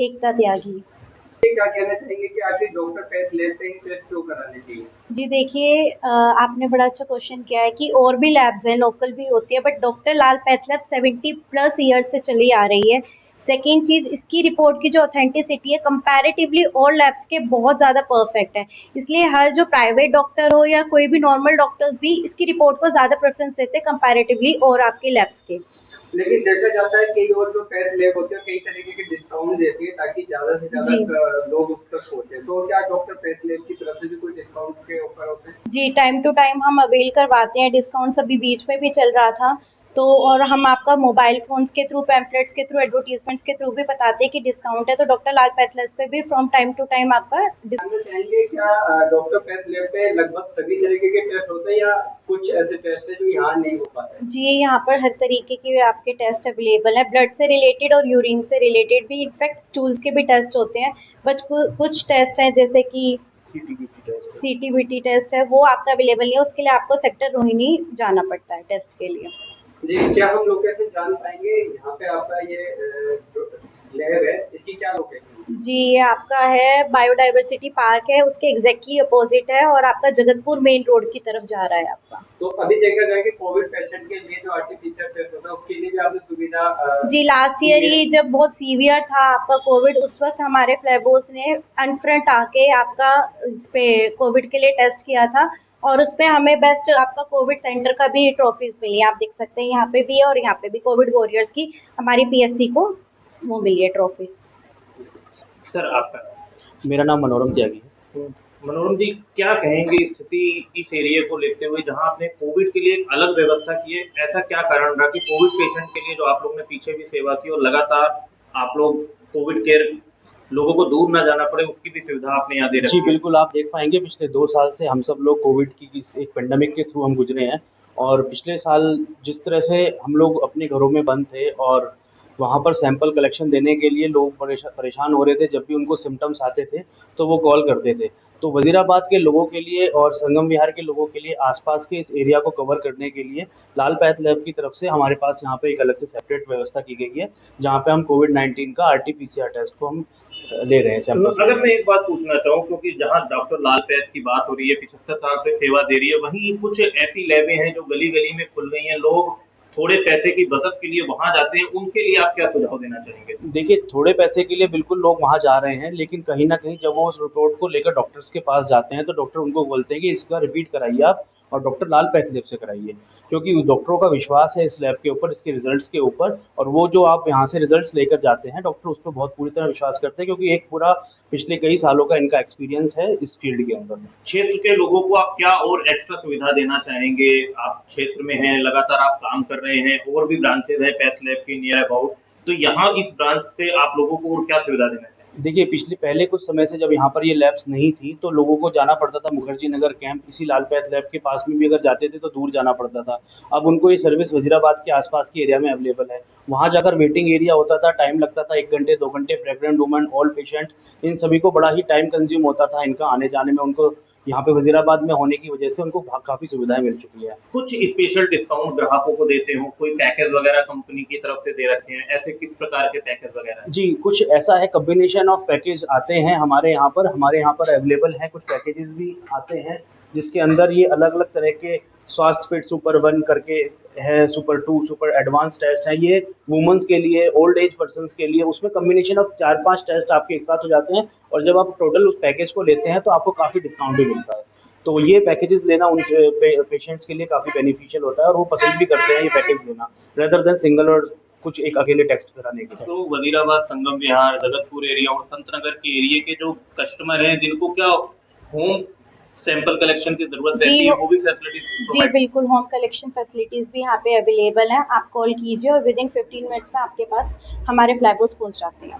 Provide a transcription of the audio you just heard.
एकता त्यागी। क्या कहना चाहेंगे कि आखिर डॉक्टर पैथ लेते ही टेस्ट क्यों कराने चाहिए? जी देखिए, आपने बड़ा अच्छा क्वेश्चन किया है कि और भी लैब्स हैं, लोकल भी होती है, but doctor Lal path lab 70 plus years से चली आ रही है। सेकेंड चीज़, इसकी रिपोर्ट की जो ऑथेंटिसिटी है कंपैरेटिवली और लैब्स के बहुत ज़्यादा परफेक्ट है। इसलिए हर जो प्राइवेट डॉक्टर हो या कोई भी नॉर्मल डॉक्टर्स भी इसकी रिपोर्ट को ज़्यादा प्रेफरेंस देते हैं कंपैरेटिवली और आपके लैब्स के। लेकिन देखा जाता है कई और जो पैथ लैब होते हैं कई तरीके के डिस्काउंट देती है ताकि ज्यादा से जी। ज्यादा लोग उस तक पहुंचे, तो क्या डॉक्टर पैथ लैब की तरफ से भी कोई डिस्काउंट के ऑफर होते हैं? जी, टाइम टू टाइम हम अवेल करवाते हैं, डिस्काउंट्स अभी बीच में भी चल रहा था। तो और हम आपका मोबाइल फ़ोन्स के थ्रू, पैम्फलेट्स के थ्रू, एडवर्टाइज़मेंट्स के थ्रू भी बताते हैं कि डिस्काउंट है, तो डॉक्टर लाल पैथलस पे भी फ्रॉम टाइम टू टाइम आपका डिस। जानना चाहेंगे क्या डॉक्टर पैथ लैब पे लगभग सभी तरीके के टेस्ट होते हैं या कुछ ऐसे टेस्ट है जो यहाँ नहीं हो पाते? जी, यहाँ पर हर तरीके के आपके टेस्ट अवेलेबल हैं, ब्लड से रिलेटेड और यूरिन से रिलेटेड भी, इनफैक्ट स्टूल्स के भी टेस्ट होते हैं। बट कुछ टेस्ट हैं जैसे कि सीटीबीटी टेस्ट है, वो आपका अवेलेबल नहीं है, उसके लिए आपको सेक्टर रोहिणी जाना पड़ता है टेस्ट के लिए। जी, क्या हम लोकेशन जान पाएंगे यहाँ पे आपका ये लैब है, इसकी क्या लोकेशन है? जी, ये आपका है बायोडायवर्सिटी पार्क है, उसके एग्जैक्टली अपोजिट है और आपका जगतपुर मेन रोड की तरफ जा रहा है आपका। तो अभी देखा जाए कि कोविड पेशेंट के लिए जो आरटीपीसीआर टेस्ट होता है उसके लिए भी आपने सुविधा जी, लास्ट ईयर ही जब बहुत सीवियर था आपका कोविड, उस वक्त हमारे फ्लैबोस ने अनफ्रंट आके आपका इस पे कोविड के लिए टेस्ट किया था और उस पे हमें बेस्ट आपका कोविड सेंटर का भी ट्रॉफीज मिली। आप देख सकते हैं यहाँ पे भी है और यहाँ पे भी कोविड वॉरियर्स की हमारी पीएससी को वो मिली है ट्रॉफी। सर आपका? मेरा नाम मनोरम त्यागी है। मनोरम जी, क्या कहेंगे स्थिति इस एरिया को लेते हुए जहां आपने कोविड के लिए एक अलग व्यवस्था की है, ऐसा क्या कारण रहा कि कोविड पेशेंट के लिए जो आप लोग ने पीछे भी सेवा की और लगातार आप लोग कोविड केयर लोगों को दूर ना जाना पड़े उसकी भी सुविधा आपने यहाँ दे रखी जी है? बिल्कुल, आप देख पाएंगे पिछले 2 साल से हम सब लोग कोविड की इस एक पेंडेमिक के थ्रू हम गुजरे हैं। और पिछले साल जिस तरह से हम लोग अपने घरों में बंद थे और वहाँ पर सैंपल कलेक्शन देने के लिए लोग परेशान हो रहे थे, जब भी उनको सिम्टम्स आते थे तो वो कॉल करते थे। तो वज़ीराबाद के लोगों के लिए और संगम विहार के लोगों के लिए आसपास के इस एरिया को कवर करने के लिए लाल पैथ लैब की तरफ से हमारे पास यहाँ पे एक अलग से सेपरेट व्यवस्था की गई है, जहाँ पे हम कोविड-19 का आरटी-पीसीआर टेस्ट को हम ले रहे हैं सैंपल्स। अगर मैं एक बात पूछना चाहूँ, क्योंकि जहाँ डॉक्टर लाल पैथ की बात हो रही है, 75 साल से सेवा दे रही है, वहीं कुछ ऐसी लैबें हैं जो गली-गली में खुल गई हैं, लोग थोड़े पैसे की बचत के लिए वहाँ जाते हैं, उनके लिए आप क्या सुझाव देना चाहेंगे? देखिए, थोड़े पैसे के लिए बिल्कुल लोग वहाँ जा रहे हैं, लेकिन कहीं न कहीं जब वो उस रिपोर्ट को लेकर डॉक्टर्स के पास जाते हैं, तो डॉक्टर उनको बोलते हैं कि इसका रिपीट कराइए आप और डॉक्टर लाल पैथ लैब से कराइए। क्योंकि डॉक्टरों का विश्वास है इस लैब के ऊपर, इसके रिज़ल्ट्स के ऊपर, और वो जो आप यहाँ से रिज़ल्ट्स लेकर जाते हैं, डॉक्टर उस पे बहुत पूरी तरह विश्वास करते हैं, क्योंकि एक पूरा पिछले कई सालों का इनका एक्सपीरियंस है इस फ़ील्ड के अंदर। क्षेत्र के लोगों को आप क्या और एक्स्ट्रा सुविधा देना चाहेंगे? आप क्षेत्र में हैं, लगातार आप काम कर रहे हैं, और भी ब्रांचेज़ हैं पैथ लैब की नियर अबाउट, तो यहाँ इस ब्रांच से आप लोगों को और क्या सुविधा देना चाहेंगे? देखिए, पहले कुछ समय से जब यहाँ पर ये लैब्स नहीं थी, तो लोगों को जाना पड़ता था मुखर्जी नगर कैंप, इसी लाल पैथ लैब के पास में भी अगर जाते थे तो दूर जाना पड़ता था। अब उनको ये सर्विस वज़ीराबाद के आसपास के एरिया में अवेलेबल है। वहाँ जाकर वेटिंग एरिया होता था, टाइम लगता था 1 घंटे, 2 घंटे, प्रेग्नेंट वुमन, ओल्ड पेशेंट, इन सभी को बड़ा ही टाइम कंज़्यूम होता था इनका आने-जाने में। उनको यहाँ पे वज़ीराबाद में होने की वजह से उनको काफ़ी सुविधाएँ मिल चुकी है। कुछ स्पेशल डिस्काउंट ग्राहकों को देते हो, कोई पैकेज वगैरह कंपनी की तरफ से दे रखे हैं, ऐसे किस प्रकार के पैकेज वगैरह हैं? जी, कुछ ऐसा है, कॉम्बिनेशन ऑफ पैकेज आते हैं हमारे यहाँ पर अवेलेबल हैं, कुछ पैकेजेस भी आते हैं, जिसके अंदर ये अलग-अलग तरह के स्वास्थ्य फिट सुपर 1 करके है, सुपर 2, सुपर एडवांस टेस्ट है, ये वुमेन्स के लिए, ओल्ड एज पर्सन्स के लिए, उसमें कॉम्बिनेशन ऑफ 4-5 टेस्ट आपके एक साथ हो जाते हैं, और जब आप टोटल उस पैकेज को लेते हैं तो आपको काफ़ी डिस्काउंट भी मिलता है। तो ये पैकेजेस लेना उन पेशेंट्स के लिए काफ़ी बेनिफिशियल होता है, और वो पसंद भी करते हैं ये पैकेज लेना, रेदर देन सिंगल और कुछ एक अकेले टेस्ट कराने के। तो वजीराबाद, संगम विहार, जगतपुर एरिया और संतनगर के एरिया के जो कस्टमर हैं जिनको क्या होम सैंपल कलेक्शन की जरूरत रहती है, वो भी फैसिलिटीज जी बिल्कुल, होम कलेक्शन फैसिलिटीज़ भी यहाँ पे अवेलेबल हैं। आप कॉल कीजिए और विदिन 15 मिनट्स में आपके पास हमारे फ्लैबोस पहुँच जाते हैं।